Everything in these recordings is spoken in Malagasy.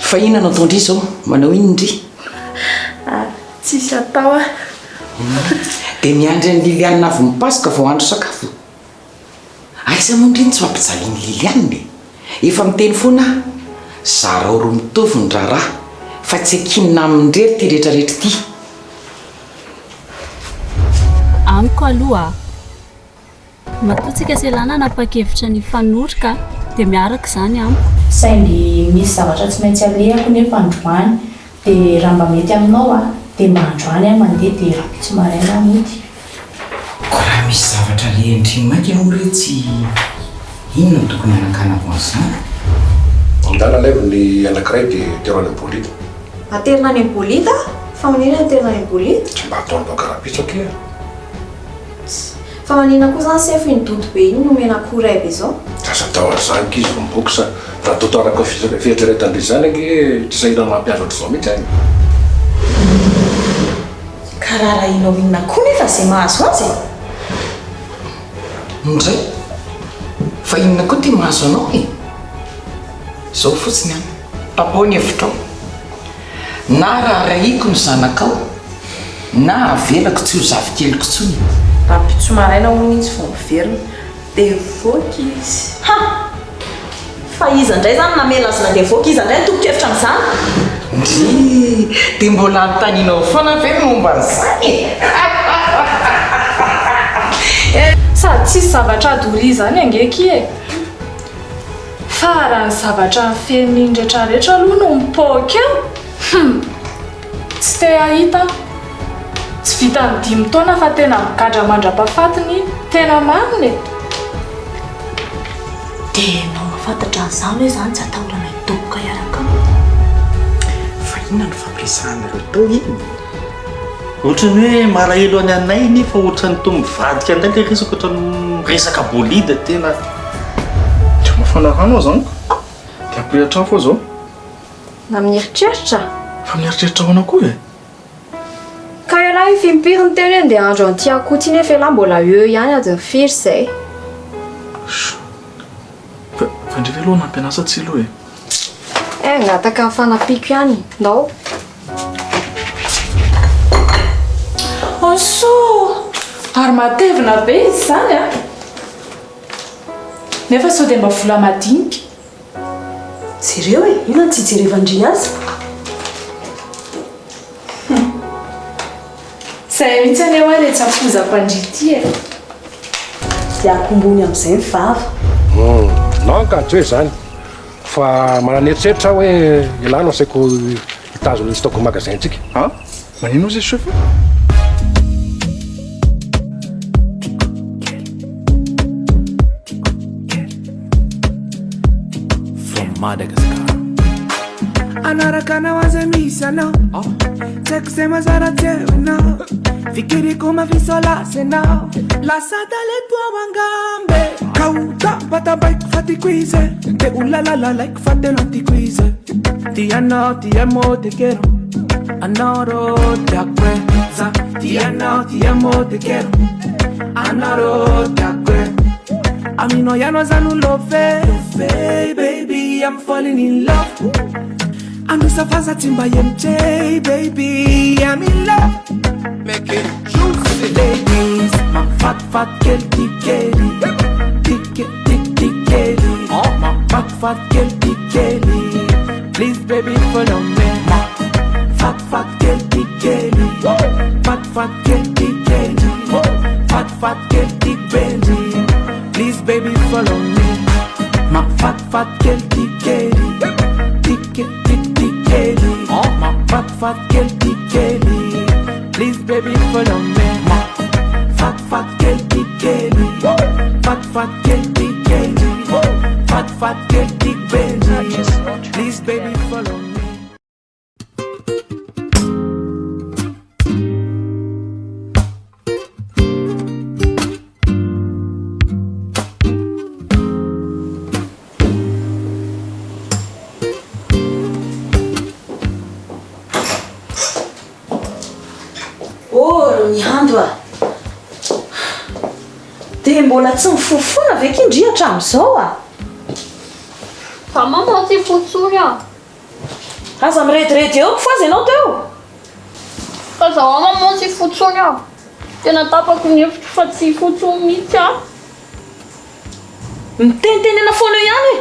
fa inana tondry izao manao inondry tsisy atao dia miandry ny Lilianina avy mipasika vao andro sakafo aiza mondriny tsy mampijaliany Lilianina efa miteny foana zarao roa mitovy ny raharaha fa tsy akinina amin'irety ty rehetrarehetra ty amiko aloha matotsika selana napakevitra ny fanoroka dia miaraka izany amiko saingy misy zavatra tsy maintsy alehako nefa androany dia raha mba mety aminao dia mba androany mandeha dia rapitsy maraina mody ko raha misy zavatra lehendry mainka ianao re tsy inona no tokony anakana voan'izany ndana leva ny anankiray dia terana bolita aterina any bolita fa manina aterina any bolita tsy mba ataony bakarapitsaka fa manina koa zany sefo nydodo be iny nomena koray be zao asa tao azany kizy vomboky sa raha totaraka fieritreretandry zany ake tsy sahirana mampiazo ohatr'izao mihitsy any karaha inao inona koa nefa zay mahazo azy ndray fa inona koa ty mahazo anao e zao fotsiny any tapao ny hevitrao na raha rahiko ny zanakao na avelako tsy ho zavikeliko tsony rapitsy maraina ho mihitsy vao miverina dia voky izy fa iza indray zany namela azy na dia voky iza indray toko-kevitra amin'izany ndry dia mbola anontanianao foana ve momba n'izany sady tsisy zavatra adory zany angeky fa raha ny zavatra feniny rehetrarehetra aloha no mipoka eo tsy te ahita tsy vita ny 5 taona fa tena migadra mandra-pahafatiny tena mariny dia nao mafantatra an'izany hoe zany tsy atahorana hitoboka iaraka fa inona no fampiasanareo tao iny ohatrany hoe malahelo any Anay nefa ohatrany to mivadika indray le resaka ohatrany resaka bolida tena tsy mafana rano zany dia ampiratra fo zao na mieritreritra fa mieritreritra hoana koa e ka ialahy fimpiry ny teny hoe dia andro antiako ity nefa ialahy mbola eo ihany ady ny firy zay fa ndre veloha nampianasa tsilo e ngataka ny fanapiako ihany ndao so ary matevina be izy zany nefa sao dia mba vola madinika jereo e inona tsy jerevandry azy zay mihitsy ane hoe le tsafozam-pandrity dia akombony amin'izay mivava non ka tsy hoe zany fa mananeritreritra hoe ilano asaiko hitazony stock magasin ntsika manino izy chef Madagascar anaraka nawaza misana sekusema zara tena fikiriko mavisola sena la sadale tua wangambe kauta pata bike fatikwize te ulalala like fatelo antikwize ti amo te quiero anoro te akweza ti amo te quiero anoro te akweza Amino ya no zanu love baby I'm falling in love Anu safaza timba yemche baby I'm in love Make it juicy ladies My fat girl tikeli Tikeli My fat girl tikeli Please baby follow me My fat girl tikeli Fat girl tikeli Fat girl tikeli Please baby follow me My fat girl tikeli Tikeli My fat girl tikeli Please baby follow me My fat girl tikeli Fat girl tikeli Fat girl tikeli Please baby follow me ny andro dia mbola tsy mifofona aveka indri hatramin'izao fa mamaty fotsony aza miretirety eo fa azy ianao teo fa zaho amamoa tsy fotsony aho tena tapako ny hevitry fa tsy fotsony mihitsy aho mitenitenena foana eo ihany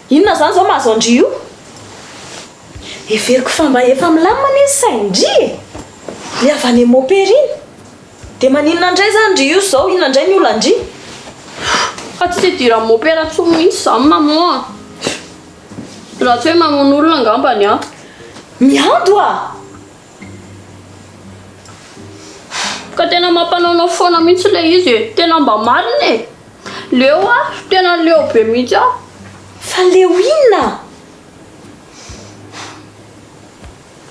inona zany zao mahazo andry io everiko fa mba efa milamina izy saindry le avy any moperiny dia maninona indray zany ndry io zao inona indray ny olandry fa tsy dira mopération mihitsy zany mamoa raha tsy hoe mamono olona angambany a miando a ka tena mampanaonao foana mihitsy le izy tena mba marina e leo a tena leo be mihitsy a fa leo inona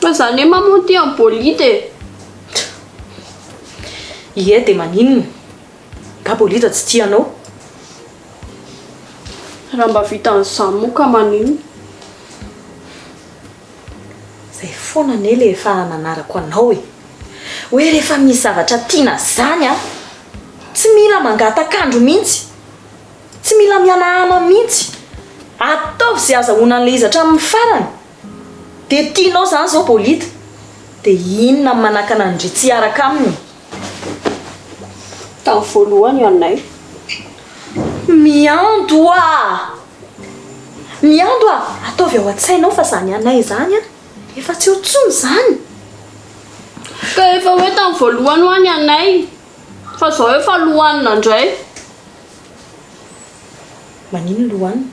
fa zany e mamonty amin'ny bolide ie dia maninona ka bolida tsy tianao raha mba vitan'izany moa ka manino zay foana ane le efa nanarako anao e hoe rehefa misy zavatra tiana zany a tsy mila mangatakandro mihitsy tsy mila mianahana mihitsy ataovy zay azahoana an'le izy hatramin'ny farany dia tianao zany zao bolida dia inona manakana ndry tsy araka aminy tamin'ny voalohany Anay miando a ataovy ao an-tsainao fa zany Anay zany a efa tsy otsony zany ka efa hoe tamin'ny voalohany ho any Anay fa zao efa lohanina indray manino lohanina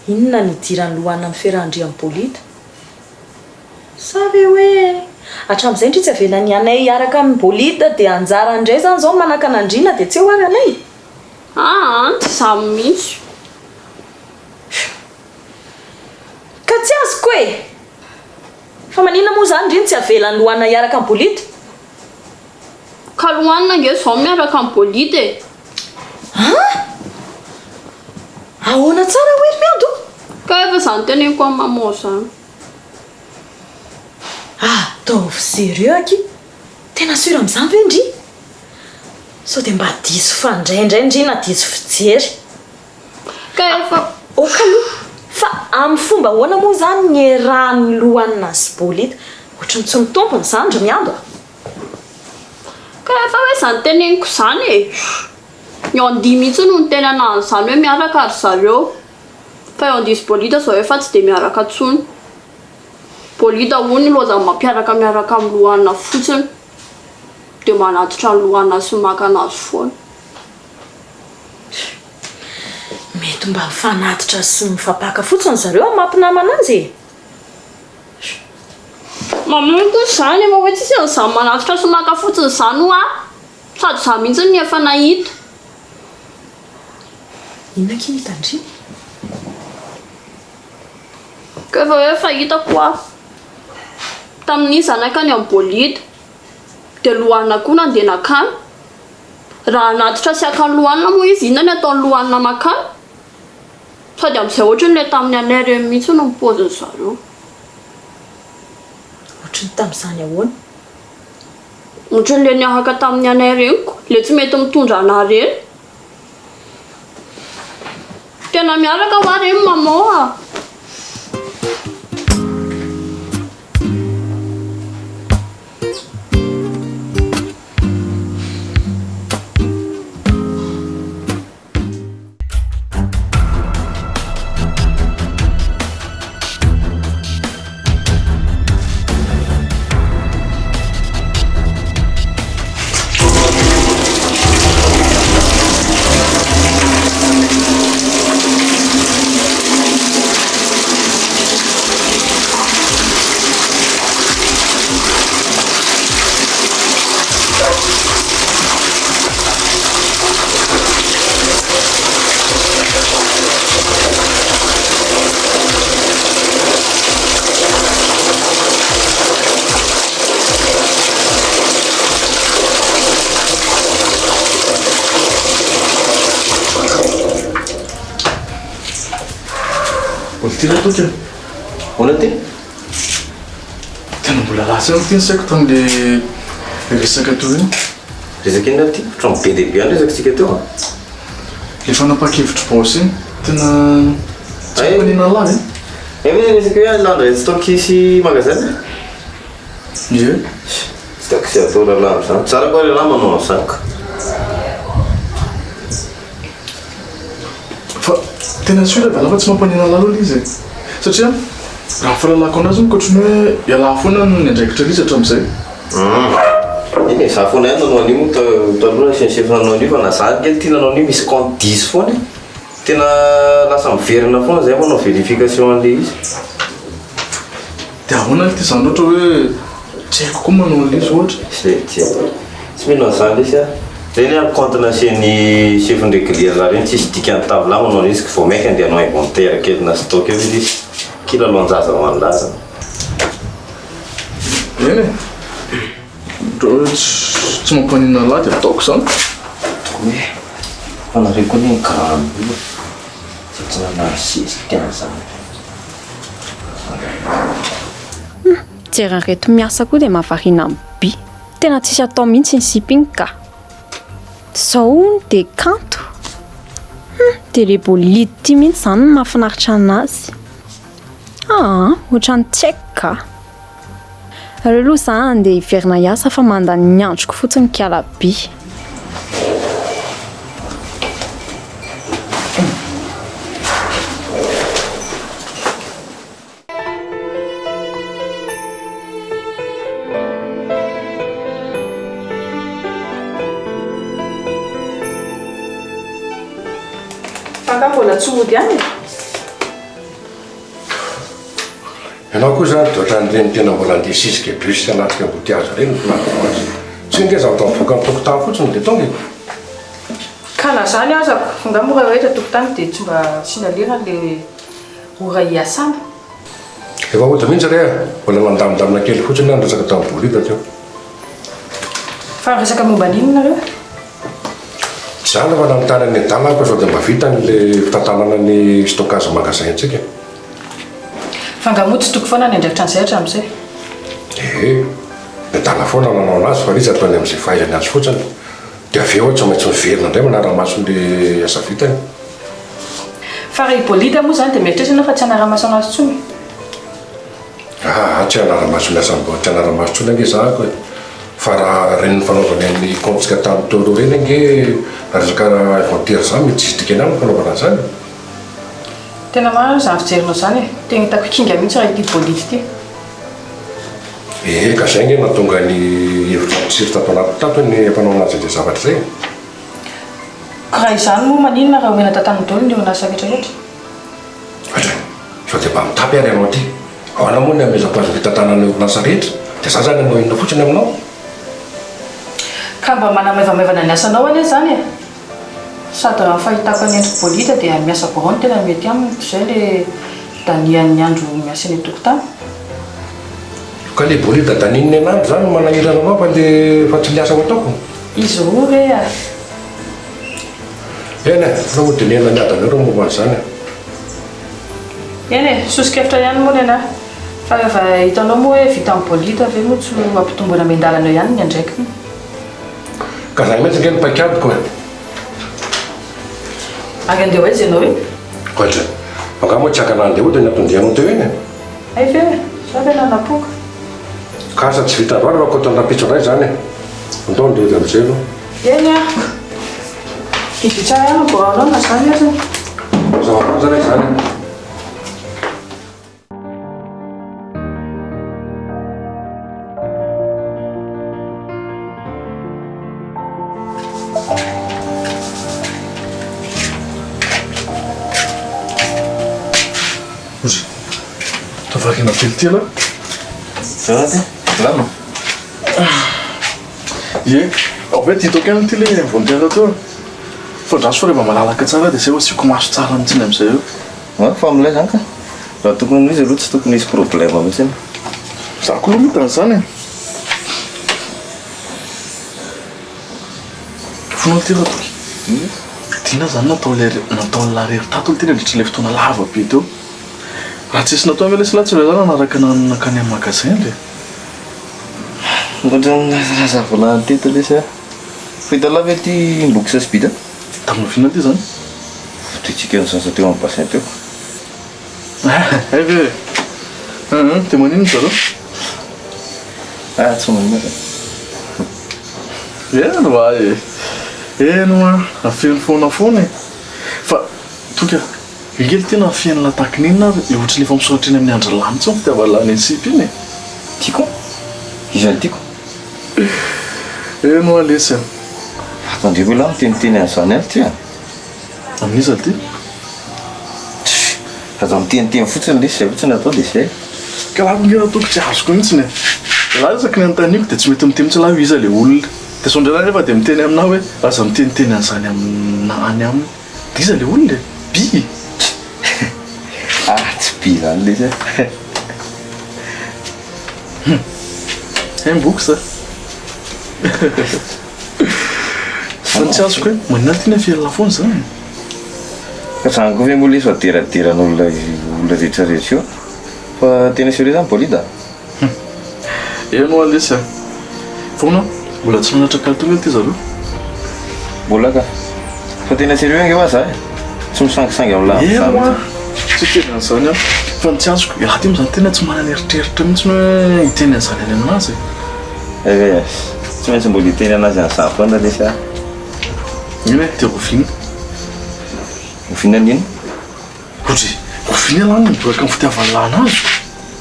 inona nidirany lohanina amin'ny fiarahandrian'ny bolida sa ve hoe hatramin'izay ndry tsy avelany Anay araka amin'ny bolida dia anjara indray zany zao manaka anandriana dia tsy ho ary Anay tsy zany mihitsy ka tsy azoko e fa maninona moa zany ndriny tsy avelany lohanina iaraka amin'ny bolida ka lohanina nge zao miaraka amin'ny bolida e ahoana tsara hoe miando ka efa zany teneniko amin'ny mamoa zany ataovy sérieux aky tena sura amin'izany ve ndry sao dia mba diso fandraindray ndry na diso fijery ka efa okaloha fa amin'ny fomba ahoana moa zany ny erahany lohanina sy bolida ohatrany tsy mitompony zany ndry miando ka efa hoe zany teneniko zany e ny andihy mihitsy no ny tena nahan'izany hoe miaraka ary zareo fa eo andihy sy bolida zao efa tsy dia miaraka tsony bolida hono lozany mampiaraka miaraka amin'ny lohanina fotsiny dia manatitra ny lohanina sy maka anazy foana mety mba mifanatitra sy mifampaka fotsiny zareo amin'ny mampinamana azy e mamono koa zany efa hoe tsisy an'izany manatitra sy maka fotsiny zany ho a sady za mihitsy ny efa nahita inona kinitandry ka efa hoe fahitako a tamin'ny zanakany amin'ny bolida dia lohanina koa nandeha nakany raha natitra sy akany lohanina moa izy inona ny ataony lohanina makany sady amin'izay ohatran'ilay tamin'ny Anay reny mihitsy no mipoziny zareo ohatrany tamin'izany ahoana ohatran'ilay niahaka tamin'ny Anay reniko le tsy mety mitondra ana reny tena miaraka ho a reny mamoa Tira toka. Hoana ty? Tena mbola lasa ny teny saiko tamin'le resaka teo iny. Resaka inona ty? Ohatran'ny be dia be any resakitsika teo a. Le fanapakevitry baosy iny tena tsy manina lahy. Misy hoe lamba stock ici magasin. Ye. Stock sy atao lamba zany. Tsara koa le lamba manao an'izany ka. Fa tena tsy hoe ravana fa tsy mampanina lalo izy satria raha fahalalako anazy mikotrany hoe iala foana no nyandraikitra izy hatramin'izay. Iny za foana ihany nanao an'io taloha sensefy nanao an'io fa na za kely tia nanao an'io misy compte 10 foana tena lasa miverina foana zay manao vérification an'le izy. Dia ahoana ity zany ohatra hoe tsy haiko koa manao an'le izy ohatra. Tsy mino an'izany izy a. Reny a compte nasiany chef ndraiky za reny tsisy dikany tavy la manao izy vao maika andeha hanao inventaire kely na stock eo izy kila lohan-jaza ho an-daza. Eny tsy mampanina lahy dia ataoko zany. Hoe fanareo koa ny grano io fa tsy nanasisy tiana zany. Jery reto miasa koa dia mahavariana amin'ny by. Tena tsisy atao mihitsy ny sipiny ka. Zao dia kanto. Dia le bolide ity mihitsy zany no mahafinaritra anazy. Ohatran'ny tsy haiko ka. Aleo aloha zany dia hiverina hiasa fa mandany ny androko fotsiny kiala by. Mbola tsy ody ihany. Ianao koa zany dia ohatran'ireny tena mbola andeha sisika bus anatika embouteillage reny filaminao azy. Tsy indray zaho tao mivoaka amin'ny tokotany fotsiny dia tonga. Ka na zany azako fonga mora rehetra tokotany dia tsy mba sinalera le ora hiasana. Efa ohatra mihitsy re mbola mandamindamina kely fotsiny any resaka tamin'ny bolida teo. Fa resaka momba n'inona nareo? Zany fa nanontany ny adala ko sao dia mba vita n'le fitantanana ny stockage magasin antsika. Fangamotsy toko foana ny andraikitra an'izay hatramin'izay. Ny adala foana nanao anazy fa izy ataony amin'izay fahaizany azy fotsiny. Dia avy eo tsy maintsy miverina indray manara-mason'le asa vitany. Fa raha bolida moa zany dia mieritreritra fa tsy anara-maso anazy intsony. Tsy anara-maso ny asany tsy anara-maso intsony ange zahako e. Fa raha reny ny fanaovany amin'ny comptsika tamin'ny tolo reny ange resaka inventaire zany mety tsisy dikany any fanaovana zany. Tena marina izany fijerinao zany e. Tena hitako kinga mihitsy raha ity bolida ity. Ka zay nge nahatonga ny hevitra mitsiry tato anaty tato ny ampanao anazy izay zavatra zay. Ka raha izany moa maninona raha omena tantan'ny dolo ny orinasa rehetrarehetra. Ohatra sao dia mba mitapy ary ianao aty. Ahoana moa ny amezako azy fitantanana orinasa rehetra dia za zany anao inona fotsiny aminao. Ka mba manamaivamaivana ny asanao anie zany e. Sady raha fahitako ny endriko bolida dia miasa borao no tena mety aminy izay le danian'ny andro miasa eny tokotany. Ka le bolida danin'ny anandro zany manahirana anao fa le fa tsy liasa ho ataoko. Izy roa re a. Eny e, fa ho dinena ny adanareo momba an'izany. Eny e, sosikevitra ihany moa ny anahy. Fa rehefa hitanao moa hoe vita amin'ny bolida ve moa tsy ampitombona ame-dalana ihany ny andraikiny. Ka zany mihitsy nge ny paikadiko e. Ary andeha hoaiza ianao e? Ohatra, angamba tsy haka nandeha ohatra ny atondianao teo eny e. Ay ve, za ve nanapoka. Ka asa tsy vita androany raha kotany rapitso indray zany e. Andao ndeha amin'izay aloha. Eny a. Hidy tsara ihany boranao na zany aza. Zava zany zany. Tavakina kelikely a. Zany lama. Ie, en fait hitako ihany ty le inventaire teo. Fa ndraso fa rehefa malalaka tsara dia zay hoe asiako maso tsara mihitsiny amin'izay eo. Fa amin'ilay zany ka raha tokony izy aloha tsy tokony hisy problème mihitsy. Za koa aloha mitany zany e. Fonao ty raha toky. Tiana zany natao larery tato ty nandritra le fotoana lava be teo. Raha tsisy natao ame lesy latsy zany anaraka nakany amin'ny magasin le. Ohatran'ny zavolany teto lesy a. Fahita lava ty loko sasibita. Tamin'ny fihinana ty zany. Fototsika ny sasa teo amin'ny bassin teo. ve dia manino zareo tsy manina eno a eno a afeny foana foana fa toka ingely tena afiainala takin'inona ary ohatra ny efa misoratra eny amin'ny andro lany tsy ny fitiavalany sipy iny tiako izany tiako eno a lesy atandreko la miteniteny an'izany any ty a amin'iza ty aza miteniteny fotsiny lesy zay fotsiny atao dia zay ka laha ngena toko tsy azoko mihitsiny laha resaky ny antaniko dia tsy mety miteny mitsy laha iza le olona dia sondrana nefa dia miteny aminah hoe aza miteniteny an'izany aminany aminy dia iza le olona bi tsy bi zany lesy emboky za fa tsy azoko hoe manina tiana fiainala foana zany ka zany koa ve moa lesy aderaderan'olona rehetrarehetra io fa tena sérieux zany bolida eno a lesy foana mbola tsy nanatra kalitoly ty zareo mbola ka fa tena sérieux nge hoa za tsy misangisangy am'la tsy teny an'izany a fa ny tsy azoko raha ty moa zany tena tsy manana eritreritra mihitsy hoe hiteny an'izany any aminazy tsy maintsy mbola hiteny anazy an'izany foana lesy a ino e dia rovina rovina an'ino otry rovina lany miboraka amin'ny fitiavan'lahy anazy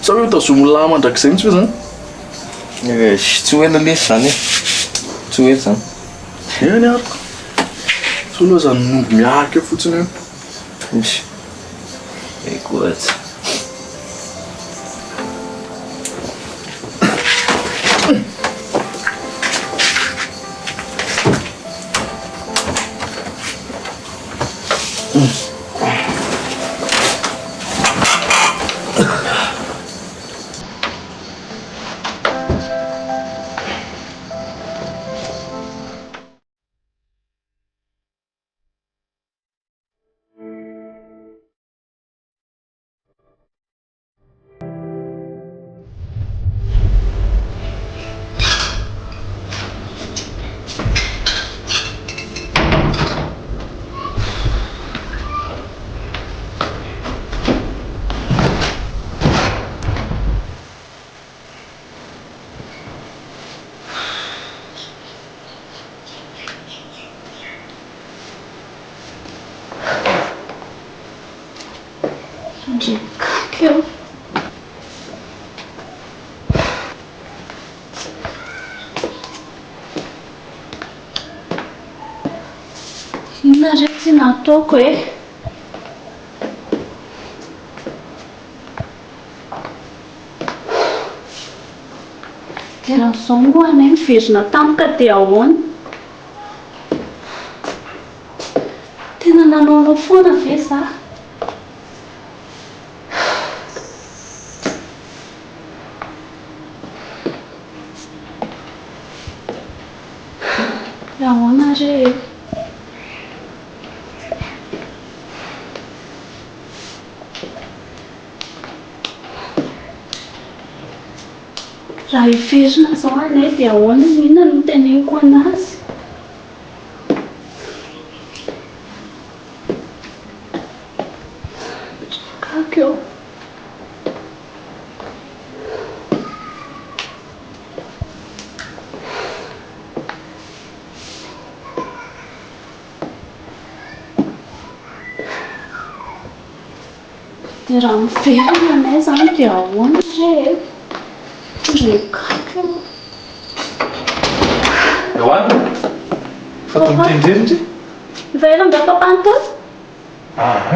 sa hoe tazomolahy mandrakizay mihitsy hoe zany tsy ho ela lesy zany e tsy ho ela zany eny ariko tsy aloha zany nombo miaraka eo fotsiny eo misy koatsy Keo. Inona re tsy nataoko e? Dia raha izao moa anay miverina tampoka dia ahoana? Tena nanaonao foana ve za? Ahoana re? Raha hiverina zao anay dia ahoana inona no teneniko anazy? Kakeo. Dia raha miverina anay zany dia ahoana re? Kakeo. Eoana fa tomitendreny ndry Efa ela nga papa antony?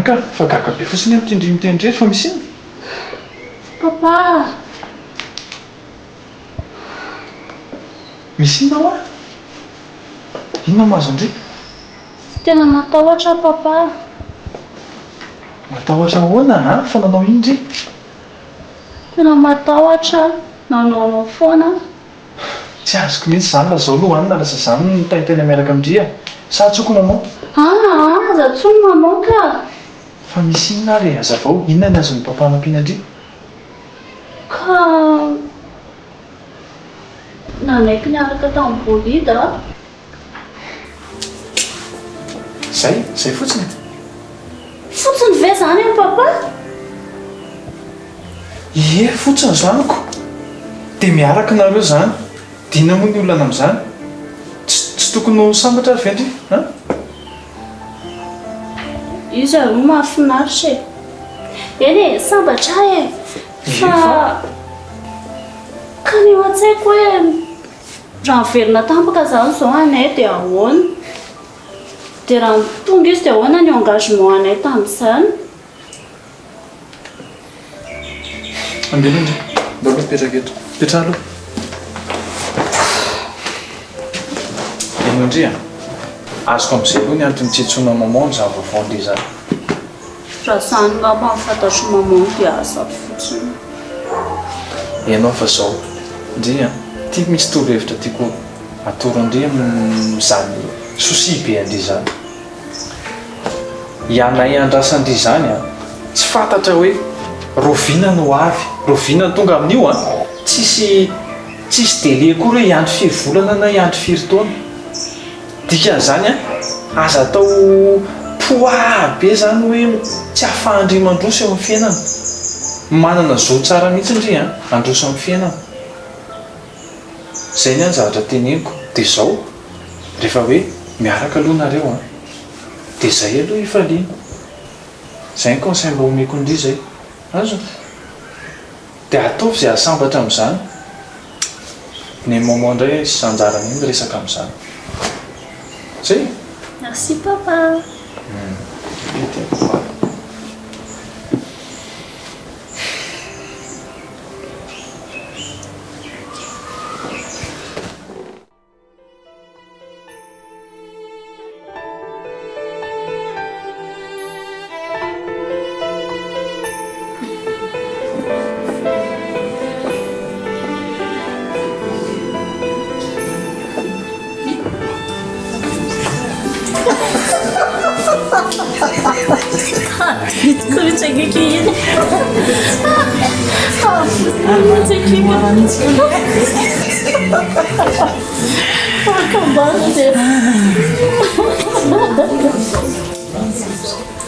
ka fa gaga be fotsiny mitendrery fa misy iny Papa. misy inona hoa inona mahazo andry Tena matahotra papa. matahotra ahoana fa nanao indry Tena matahotra nanaonao foana. tsy azoko mihitsy zany la zao aloha anina lasa zany nitaitena miaraka amindria sa tsoko nanao Aza tsony nanao ka. fa misy inona ary azavao inona ny azon'ny papa nampiana andry Ka nanaiky niaraka tamin'ny bolida. zay fotsiny Fotsiny ve zany papa? ie fotsiny zaniko dia miaraka nareo zany dina moa ny olana amin'izany tsy tokony ho sambatra ary vendry izy aro mahafinaritra eny e sambatra e fa ka ny eo an-tsaiko hoe raha miverina tampaka zany zao anay dia ahoana dia raha tonga izy dia ahoana ny engagement anay tamin'izany andelindry mbola mipetraka eto petra aloha enondria azoko amin'izay aloha ny antony tsetsoana maman ny zava-vaonde zany raha zany ngamba mifantatro maman dia asa fotsiny ianao fa zao ndria tia misy torohevitra tiako atoro andria zany sosi be andry zany Anay andrasandry zany tsy fantatra hoe rovina no avy rovina tonga amin'io tsisy délai akory hoe iandro 5 volana na iandro 5 taona dikan'izany aza atao poa be zany hoe tsy ahafahandry mandroso eo amin'ny fiainana manana zo tsara mihitsy ndry androso amin'ny fiainana zay ny any zavatra teneniko dia zao rehefa hoe miaraka aloha nareo dia zay aloha ifaliana zay ny conseil mba omeko ndry zay azo dia ataovy izay ahasambatra amin'izany ny maman indray sy anjarany iny resaka amin'izany zay merci papa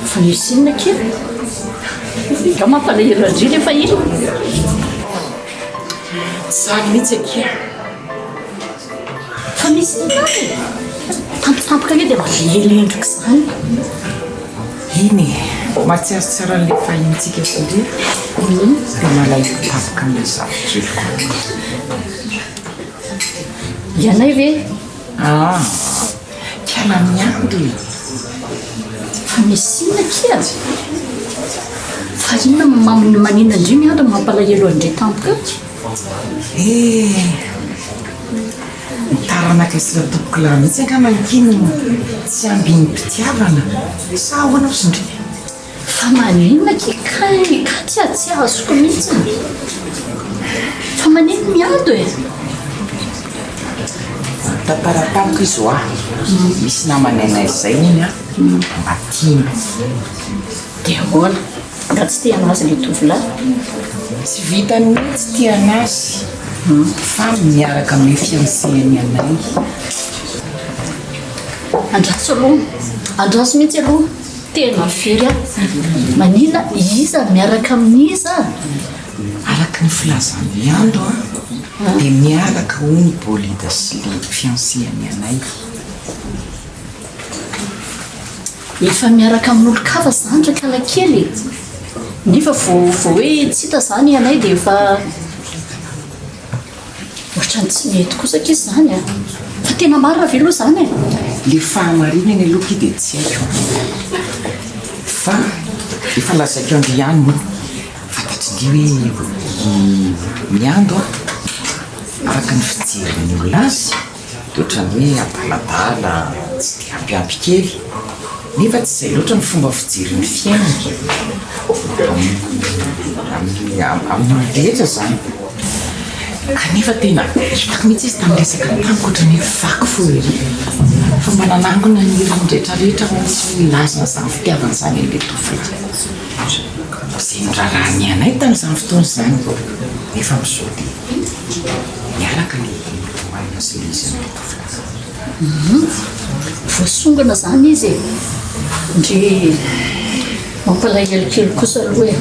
fa misy inona kely nga mampalahelo andry rehefa iny zany mihitsy akia fa misy inona tampotampoka ane dia malelendroko zany iny matsiazo tsara n'le fahintsika sindry dia malaiko tapoka amin'ny zavatra Anay ve kiala miandry fa misy inona kia fa inona manina indry miandro mampalahelo andry tampoka mitaranaka isy latoboko laha mihitsy anga mankiny tsy ambiny mpitiavana sa ahoana sindry fa maninona ka tsy azoko mihitsy fa manino miado tantaratamiko izy ho misy namanainay zay iny matimy dia ahoana nga tsy tia anazy le tovolahy tsy vitany mihitsy tia anazy fa miaraka amin'ny fiancéany anay andraso aloha andraso mihitsy aloha tena firy manina iza miaraka amin'iza araka ny filazany andro dia miaraka ho ny bolida sy le fiancéany anay efa miaraka amin'olo kafa zany ndraka alakely nefa vo hoe tsy hita zany anay dia efa ohatrany tsy mety kosaka izy zany fa tena marina ve aloha zany le fahamarinany aloha dia tsy haiko fa efa lazaiko andro ihany moa fantatry ndry hoe miandro araka ny fijeriny olona azy dia ohatrany hoe adaladala tsy dia ampiampy kely nefa tsy izay loatra ny fomba fijeriny fiainana amin'ny rehetra zany kanefa tena hitako mihitsy izy tamin'ny resaka tamiko ohatrany hoe vaky fo ery fa mba nanangona ny rehetrarehetra misy milazana zany fitiavana zany an'le tovolahy zay nirarahany anay tamin'izany fotoana zany nefa mizao dia miaraka le manina sy le izy an'le tovolahy voasongana zany izy ndry mampalahelo kely kosa aloha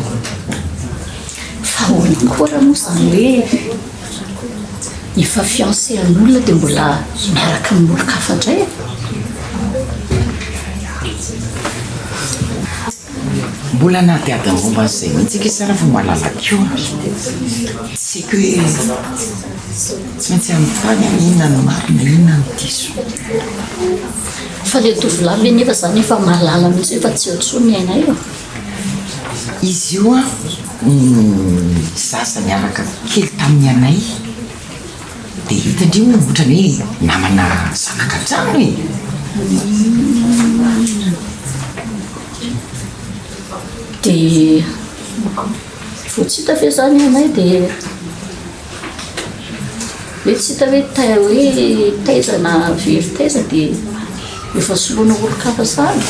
fa ahoana koa raha moa zany hoe efa fiancé an'olona dia mbola miaraka amin'olo-kafandray mbola nahatiadiny momba an'izay mihitsy ika sara fa malalakio tsiko hoe tsy maintsy anontany a inona ny marina inona ny diso fa le tovolahy nefa zany efa mahalala mihitsy efa tsy ohatsony ny Anay io izy io a zaza miaraka kely tamin'ny Anay dia hitandreo ohatrany hoe namana zanaka trano e dia tsy hita fe zany Anay dia hoe tsy hita hoe taizana very taiza dia efa soloana olo-kafa zany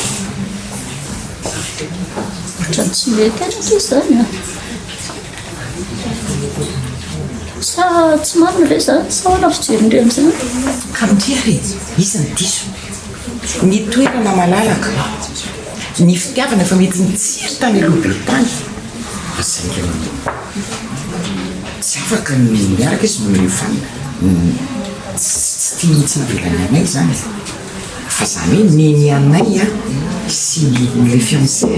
ohatrany tsy mety anaka izy zany a sa tsy marina ve zany sa hoana fijerindreo am'izany ka mindria re izy ny diso ny toerana malalaka ny fitiavana efa mety nitsiry tany alohabe tany fa zainga tsy afaka ny miaraka izy no fa tsy tia mihitsy navelany Anay zany fa zany hoe neny Anay a sy le fiancé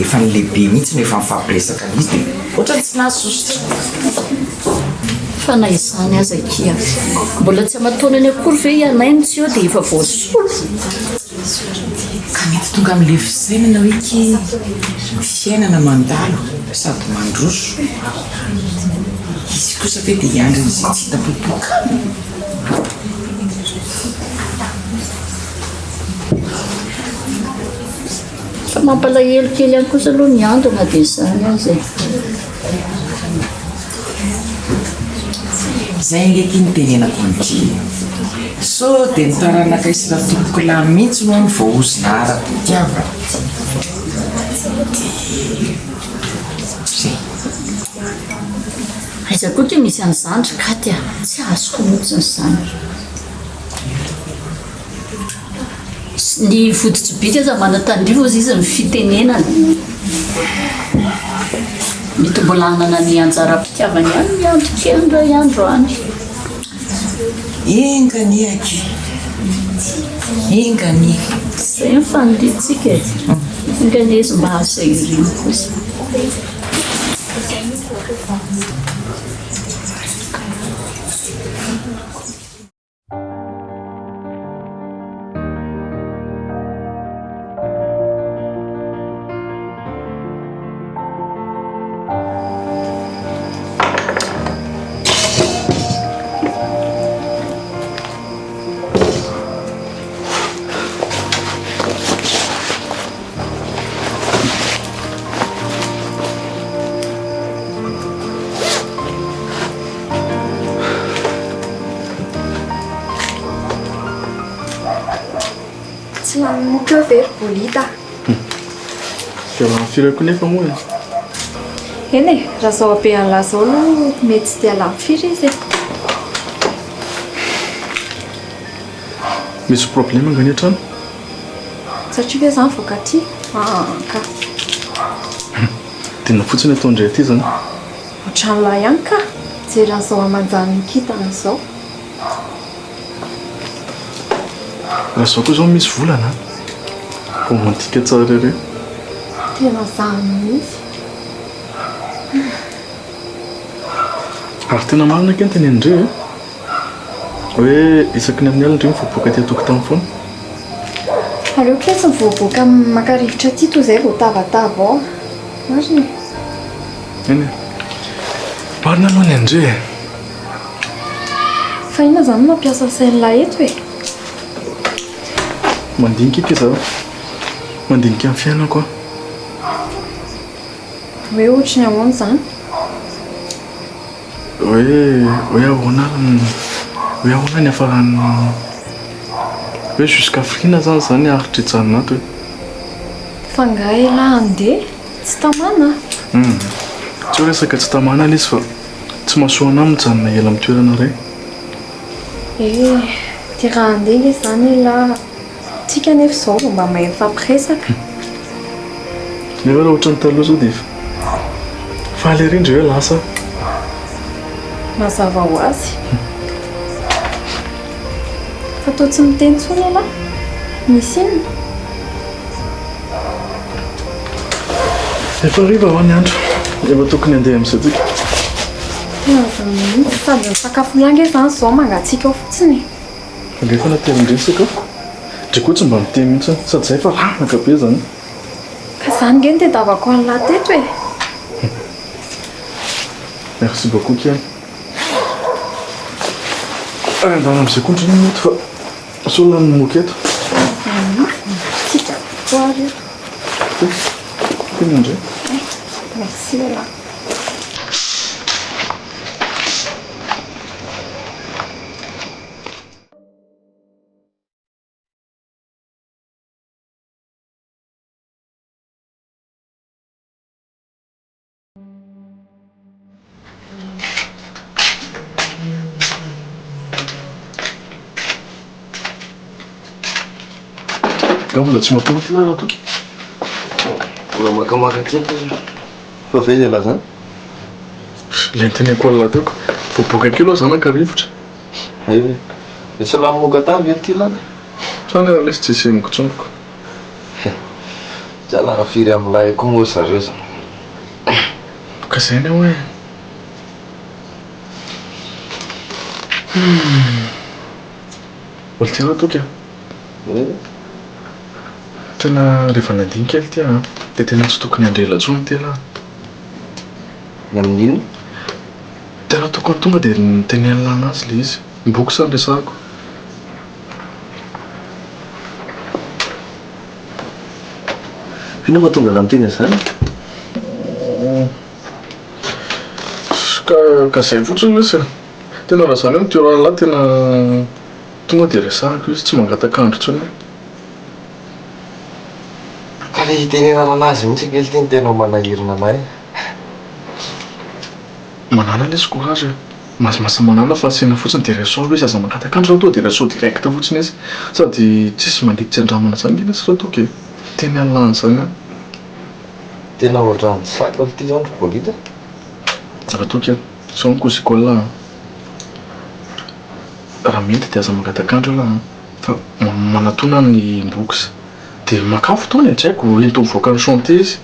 efa ny lehibe mihitsy no efa mifampiresaka an'izy dia ohatrany tsy nahasosotra fa na izany aza kia mbola tsy amatona any akory ve Anay no tsy eo dia efa voasolo ka mety tonga amin'le fisainana hoe ke fiainana mandalo sady mandroso izy kosa ve dia hiandriny izay tsy hita popoka fa mampalahelo kely ihany kosa aloha ny andro na dia izany azy zay ndraiky nytenenako nitry so dia nitaranaka isra tompoko lahy mihitsy moa ny voaozina ara-pitiava zay aiza koa ke misy an'izandry katy a tsy azoko mihitsy nyzany ny voditsobika aza manatandrivo izy izy ny fitenenana mety mbola hanana ny anjara-pitiavany any miandro kely ray andro any engany aky engany zay mifanoditsika engany izy mba hasairiny kosa tsy nanomokeo very bolita fialany firy koa nefa moa eny e raha zao abe an'la zao aloha mety tsy dia lamy firy izy misy problème angany an-trano satria ve zany voaka ty ka tena fotsiny ataondray aty zany ohatran'lahy ihany ka jeran'ny zao amanjany nikitana zao raha zao koa zao misy volana romantika tsara re tena zany mihitsy ary tena marina ke nyteny andre hoe isaky ny amin'ny alindreo mivoaboaka ty atoko tamin'ny foana aleo kesy mivoaboaka makarivotra ty toy izay vao tavatava ao marina eny marina aloha ny andre fa ina zany mampiasa sain'lahy eto e mandinika ity zaho mandinika amin'ny fiainako a hoe ohatra ny ahoana zany hoe ahoana ny afarany hoe jusqu'à frina zany aritra hijanona ato hoe fa nga ela andeha tsy tamana tsy ho resaka tsy tamana ala izy fa tsy mahasoana ahy mijanona ela amin'ny toerana ray dia raha andeha nge zany ela tsika nefa zao vao mba mahay mifampiresaka nefa raha ohatra ny taloha zao dia faly arindry hoe lasa mazava ho azy fa toa tsy miteny tsony alahy misy inona efa riva ho any andro efa tokony andeha amin'izay mihitsy sady ny sakafo lange zany zao mangatsika ao fotsiny andefa natemin-dresaka driko tsy mba miteny mihitsy sady zay fa ranaka be zany ka zany nge ny tedavako an'lahy teto e merci beaucoup Kian andana amin'izay kontra ny mety fa solany moka eto tsika koary teny indray merci lahy mbola tsy mampony ty lara toky mbola makamaka kely fa ve zay lahy zany le nyteneko alina teoko voaboaka kely ao zany ankarivotra tsy lahy moka tavy ty lany zany raha lesy tsy seniko tsonoko jalana firy am'lahy koa moa zareo zany ka zay ny hoe mbola tia raha toky tena rehefa nandigny kely ty dia tena tsy tokony andrela tsony ty lahy ny amin'ino tena tokony tonga dia nitenenina anazy le izy mboky sa nresahako ino mahatonga lamteny zany ka zay fotsiny misy tena raha zany hoe miteo raha lahy tena tonga dia resahako izy tsy mangatakandro tsony ka le hitenenana anazy mihitsy kely ty ny tena manahirina anay manana lesy courage mazimasa manana fa asena fotsiny dia resao izy aza mangatakandro raha toa dia resao direct fotsiny izy sady tsisy mandikitsy andramana zany ina sy raha toky teny alany zany tena ohatrany saka ty zany bolita raha toky zao ny kozikola raha mety dia aza mangatakandro lahy fa manatona ny box dia makafo fotoana tsy haiko ento mivoaka ny chanté izy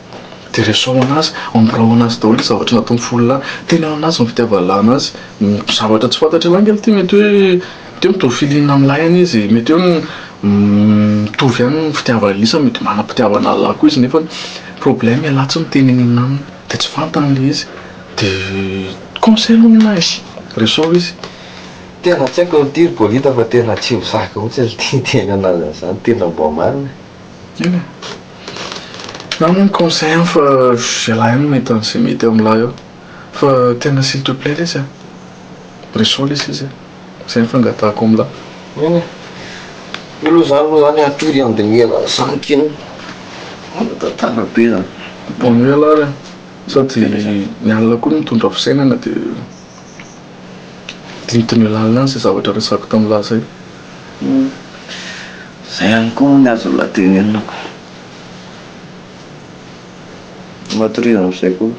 dia resao anazy ambrao anazy daholo zavatra natao mifololahy tena anazy ny fitiavana anazy zavatra tsy fantatra langely ty mety hoe mitovy filina amin'lahy any izy mety hoe mitovy ihany ny fitiavana lisa mety manam-pitiavana lahy koa izy nefa problème alahy tsy mitenenina aminy dia tsy fantany le izy dia conseil aminazy resao izy tena tsy haiko tiry bolita fa tena tsy ho zaka mihitsy le titeny anazy zany tena mbo marina iny na moa ny conseil any fa zay lahy any mety an'izay mety amin'lahy ao fa tena s'il te plaît lesy resao lesy izy zay ny fangatahako amin'lahy iny ilo zany moa zany atory andiniana sankiny tantara be zany bonne lahy sady ny alina koa mitondra fisainana dia miteny lalina any zay zavatra resako tamin'lahy zay zay ihany koa ny azo latenenako matorizana amin'izay koa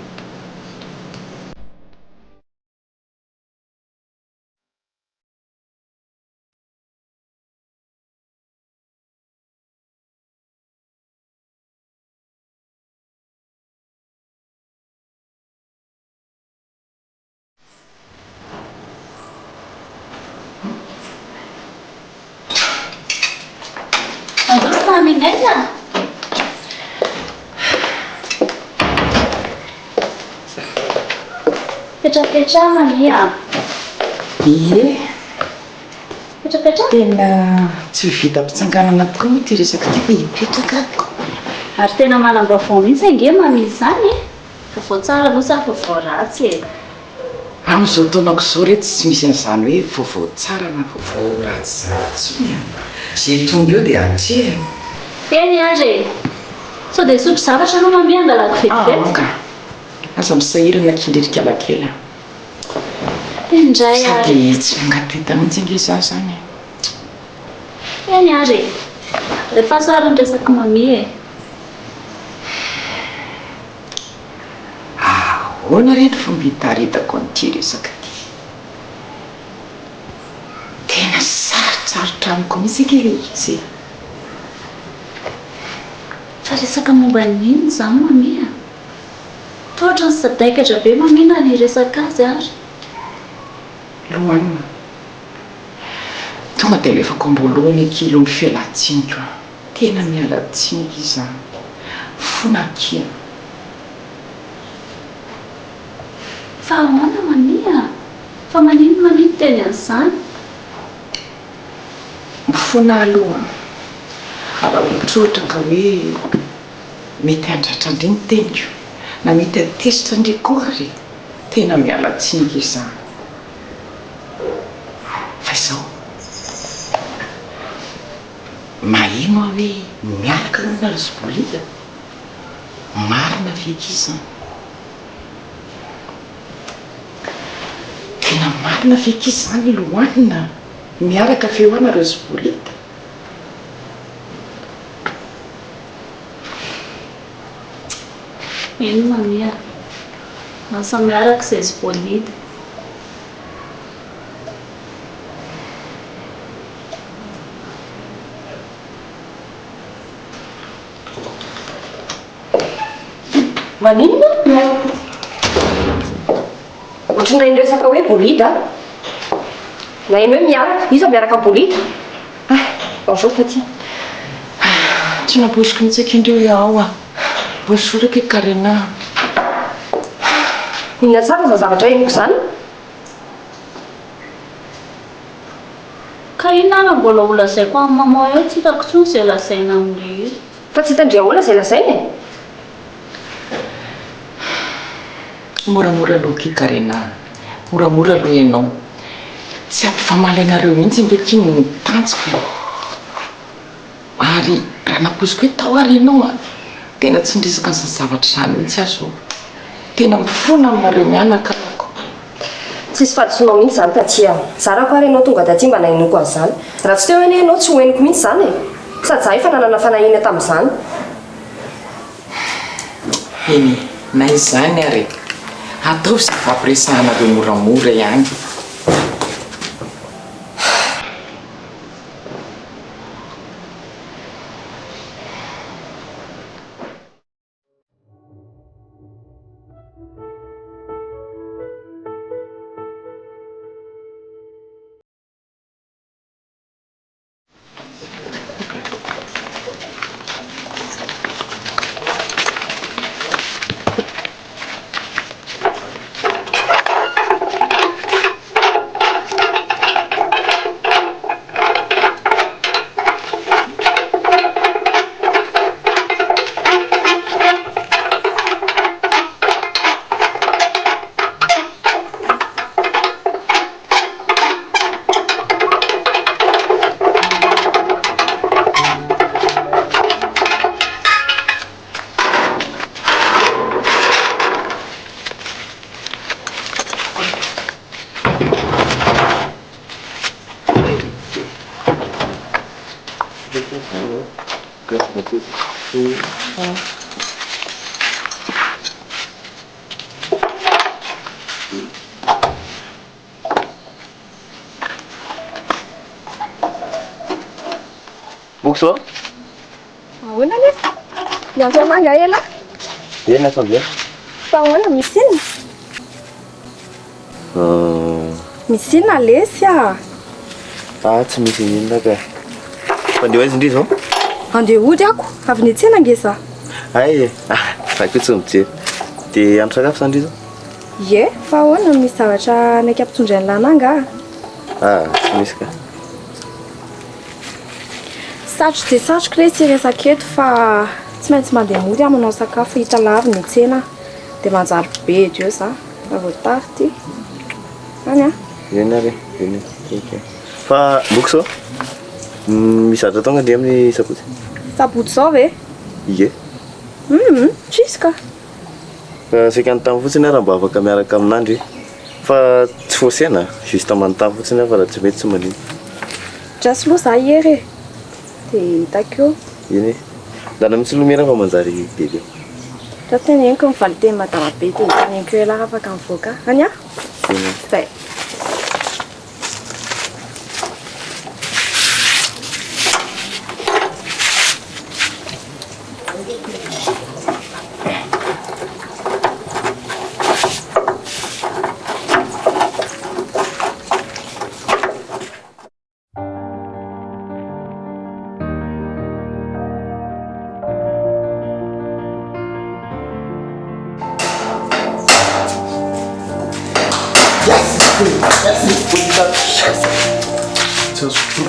Menina. Petrapetrahana mia. Ie. Petrapetrahana. Tena tsy vita mpitsanganana tokoa ty resaka ty fa hipetraka. Ary tena manam-baovao mihitsy ange mamisy zany. Vaovao tsara aloha sa vaovao ratsy e. Amin'izao taonako izao reto tsy misy an'izany hoe vaovao tsara na vaovao ratsy zany. Zay tonga eo dia atsia. Eny ary sao dia sotro zavatra anao mamiangalako vetivety. Asa misahirana kindrerika alakely. Indray ary. Sady tsy mangatita mihitsy ange za zany. Eny ary rehefa tsara ny resaka mami e. ahoana reny fombidaritako an'ity resaka ty tena sarotsarotra amiko mihitsy kely izy fa resaka momba n'ino zany mamia tohatra ny sadaikatra be mamina ny resaka azy ary lohanina tonga dia lefako ambolohany kilo ny fialatsiniko tena mialatsiny iza fonakia fa ahoana mamia fa manino mamino teny an'izany mifona aloha raha ohatra ka hoe mety handratra indriny teniko na mety atesitra indray koa ary tena mialatsiny iza fa izao mahino aho hoe miaraka na resbolida marina feky iza tena marina feky izy zany lohanina miaraka feoana resbolida ino mamia lasa miaraka izay resbolida manino ohatrany ny resaka hoe bolida na ino hoe miaraka iza miaraka amin'ny bolida bonjour taty tsy naposiko mihitsy akindreo ao a bonjour ke karena inona tsara za zavatra henoko zany ka inana mbola olazaiko amin'ny maman eo tsy hitako tsony izay lazaina amin'ny izy fa tsy hitandrea ola izay lazaina e moramora aloha ke karena moramora aloha ianao tsy ampifamalainareo mihitsy ndraiky ny tanjoko ary raha naposiko hoe tao ary ianao a tena tsy ndrisaka ny zavatra zany mihitsy azo tena mifona aminareo mianaka ako tsisy fadisonao mihitsy zany tatia zarako ary ianao tonga taty mba nahinoko an'izany raha tsy teo hoe ianao tsy hoeniko mihitsy zany e sady za efa nanana fanahina tamin'izany eny na izany ary atao sy fampiresahanareo moramora ihany Bukso? Ahoana nefa? Miantso manga ela? Ena fambia. Fa ahoana misy inona? Misy inona lesy a? Tsy misy inona ka. Fandeha aiza indry zao? Andeha ody ako, avy niantsena nge za. Ay,ako tsy mijery. Dia andro sakafo zany indry zao? Ie, fa ahoana misy zavatra naiky ampitondray ny lananga tsy misy ka. Satroko dia satroko re tsy resaka eto fa tsy maintsy mandeha mody aho manao sakafo hita lavy ny tsena dia manjary be dio za raha vao tafy ty any a eny ary eny fa Bokso misy zavatra tonga dia amin'ny sabotsy sabotsy zao ve ie tsisy ka sika nytany fotsiny raha mba afaka miaraka amin'andry fa tsy fosena juste manontany fotsiny fa raha tsy mety tsy manino drasy loha za hery dia hitako eo eny dana misy lomera fa manjary bebe tateneniko mivaly teny madama be teny taneniko hoe laha afaka mivoaka any a zay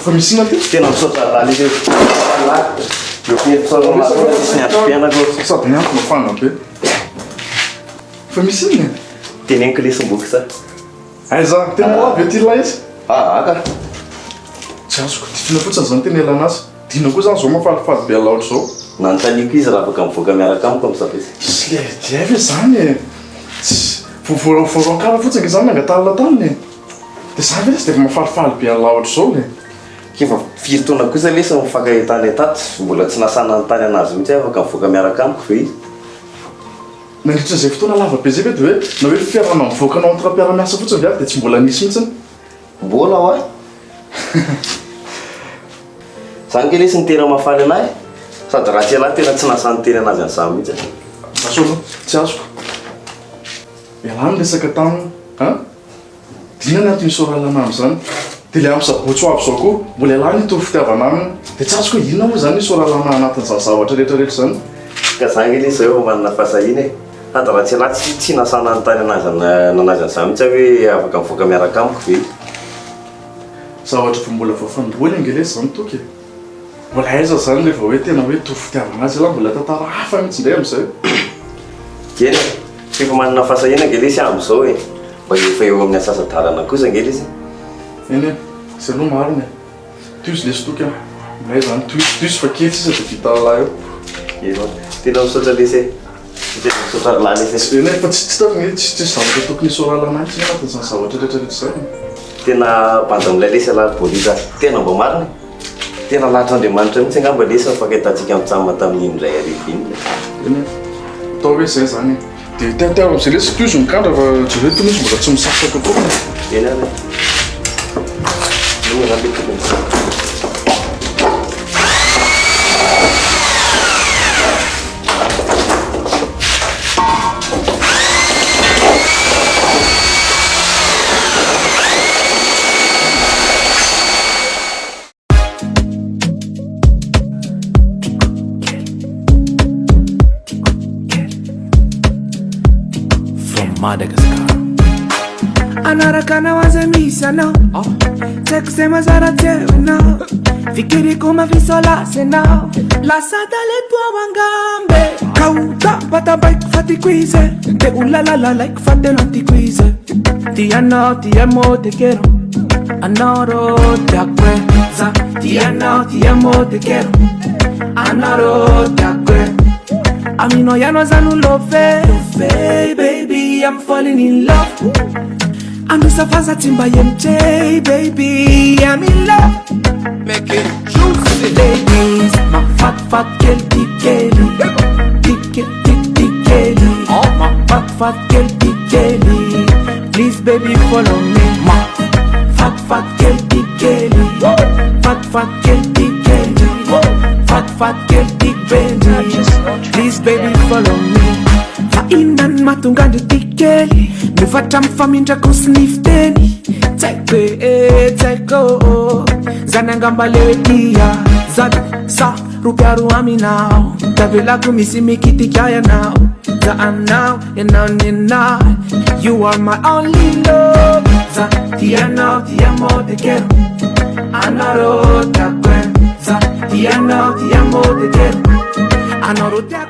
fa misy ina ty tena misaotra laly io sy niatro-pianako sady mianto mafana be fa misy ina teneniko lesim-boky sa aiza tena lavy ty la izy aka tsy azoko difina fotsiny zany tena elanazy dina koa zany zao mafalifaly be alaotra zao nanotaniko izy raha afaka mivoaka miaraka amiko am'sapesy sy le diavy zany vovoran-kara fotsiny zany nangatalina taminy dia zany ve sy dia mafalifaly be alaotra zao le kifa firy-taona kosa lesa mifankahitany atato mbola tsy nasana ny tany anazy mihitsy afaka mivoaka miaraka amiko ve izy nandritra zay fotoana lava be zay ve dia hoe na hoe fiarana mivoakanao antra-piara-miasa fotsiny viavy dia tsy mbola nisy mihitsiny mbola ho a zany ke lesy ny tena mahafaly anahy sady raha ty alahy tena tsy nasany teny anazy anyzany mihitsy asolo tsy azoko ialany resaka tany dina ny ato nisoralana am'zany dia le amin'ny sabotsy ho avy zao koa mbola ialany nitory fitiavana aminy dia tsy azoko hoe inona moa zany nisoralana anatin'izany zavatra rehetrarehetra zany ka zany ke lesy zao manana fahasahina e sady raha tsy alahy tsy nasana ny tany anazy nanazy anyzany mihitsy hoe afaka mivoaka miaraka amiko ve zavatra fa mbola voafandoany angelesy zany toky mbola aiza zany rehefa hoe tena hoe tory fitiavana azy lahy mbola tantara hafa mihitsy indray am'izay kely fefa manana fahasahina angelesy am'izao e mba efa eo amin'ny asasadalana kosa angelesy eny e zay aloha marina toizy lesy toky a milay zany toizy fa kely sisa dia vita lahy eo tena misaotra lesy tena misaotra lahy lesy eny fa tsy tafiny tsy zavatra tokony isoralana tsy anatin'izany zavatra rehetrarehetra zany tena banda amilay lesy alaly bolika tena mba marina tena lahatr'andriamanitra mihitsy angamba lesy afankahitatsika mitsamina tamin'iny ray arivo iny eny atao hoe zay zany dia tiatiavo am'izay lesy toizy mikandra fa jerety misy mbola tsy misatraka koa eny ary Madagascar. Anaraka na waza misana Tsy kusema zara tewe na Fikiri kuma visola sena La sata letwa wangambe Kauta pata bike fati quize Te ulalala like fate lanti quize Ti amo te quiero Anoro te acuerza Ti amo te quiero Anoro te acuerza Amino ya no zanu love baby, I'm falling in love. Anusa faza timba MJ, baby, I'm in love. Make it juicy, ladies. My fat girl, big Kelly, big Kelly. Oh, my fat girl, big Kelly. Please, baby, follow me. My fat girl, big Kelly, fat girl, big Kelly. Fat girl, big Benji. Please, baby, follow me. Fainan matunga nditikeli Mufata mfamindra kusnifteni Teko Zanangamba lewetia Zada sa rupiaru aminao Tavela kumisimi kiti kaya now Za now and now You are my only love Za tiano te quiero Anoro te acuerdo Za tiano te quiero Anoro te acuerdo